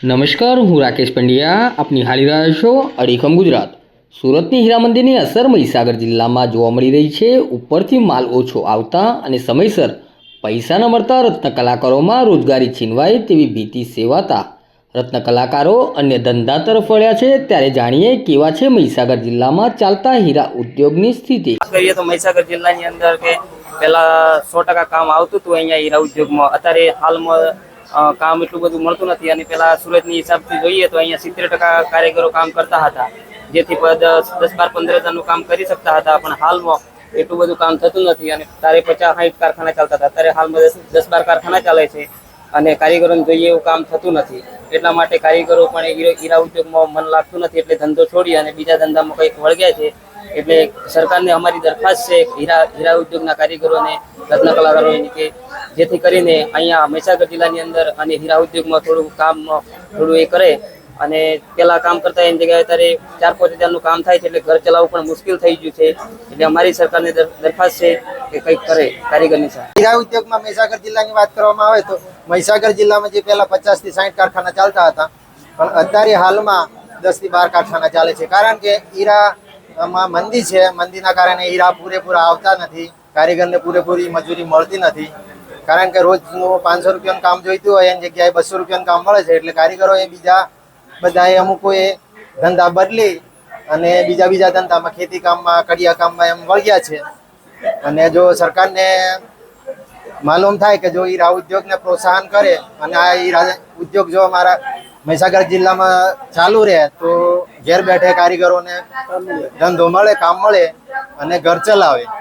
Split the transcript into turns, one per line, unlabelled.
નમસ્કાર, હું રાકેશ પંડ્યા. આપ નિહાળી રહ્યા છો અડીખમ ગુજરાત. સુરતની હીરામંદીની અસર મહીસાગર જિલ્લામાં જોવા મળી રહી છે. ઉપરથી માલ ઓછો આવતા અને સમયસર પૈસા ન મળતા રત્ન કલાકારોમાં રોજગારી છીનવાય તેવી ભીતિ સેવાતા રત્ન કલાકારો અન્ય ધંધા તરફ વળ્યા છે. ત્યારે જાણીએ કેવા છે મહીસાગર જિલ્લામાં ચાલતા હીરા ઉદ્યોગની સ્થિતિ.
કરીએ તો મહીસાગર જિલ્લાની અંદર કે પહેલા 100% કામ આવતું હતું અહીંયા હીરા ઉદ્યોગમાં. અત્યારે હાલમાં કામ એટલું બધું મળતું નથી અને પેલા સુરતની હિસાબથી જોઈએ તો અહીંયા 70% કારીગરો કામ કરતા હતા, જેથી 10-12-15 હજારનું કામ કરી શકતા હતા. પણ હાલમાં એટલું બધું કામ થતું નથી અને તારે 50-60 કારખાના ચાલતા હતા. અત્યારે હાલમાં 10-12 કારખાના ચાલે છે અને કારીગરોને જોઈએ એવું કામ થતું નથી. એટલા માટે કારીગરો પણ હીરા ઉદ્યોગમાં મન લાગતું નથી એટલે ધંધો છોડી અને બીજા ધંધામાં કંઈક વળગ્યા છે. એટલે સરકારને અમારી દરખાસ્ત છે હીરા ઉદ્યોગના કારીગરોને, રત્ન કલાકારોને કે જેથી કરીને અહીંયા મહીસાગર જિલ્લાની અંદર અને હીરા ઉદ્યોગમાં થોડું એ કરે અને પેલા કામ કરતા એની જગ્યાએ અત્યારે 4-5 હજારનું કામ થાય છે એટલે ઘર ચલાવવું પણ મુશ્કેલ થઈ ગયું છે. એટલે અમારી સરકારને દરખાસ્ત છે કે કંઈક કરે કારીગરની સાથે.
હીરા ઉદ્યોગમાં મહીસાગર જિલ્લાની વાત કરવામાં આવે તો મહીસાગર જિલ્લામાં જે પહેલા 50-60 કારખાના ચાલતા હતા, પણ અત્યારે હાલમાં 10-12 કારખાના ચાલે છે. કારણ કે હીરામાં મંદી છે. મંદીના કારણે હીરા પૂરેપૂરા આવતા નથી, કારીગરને પૂરેપૂરી મજૂરી મળતી નથી. કારણ કે રોજનું 500 રૂપિયાનું કામ જોઈતું હોય એની જગ્યાએ 200 રૂપિયાનું કામ મળે છે. એટલે કારીગરોએ બીજા બધાએ અમુકોએ ધંધા બદલી અને બીજા ધંધામાં, ખેતી કામમાં, કડિયા કામમાં એમ વળગ્યા છે. અને જો સરકારને માલુમ થાય કે જો હીરા ઉદ્યોગને પ્રોત્સાહન કરે અને આ હીરા ઉદ્યોગ જો અમારા મહીસાગર જિલ્લામાં ચાલુ રહે તો ઘેર બેઠે કારીગરોને ધંધો મળે, કામ મળે અને ઘર ચલાવે.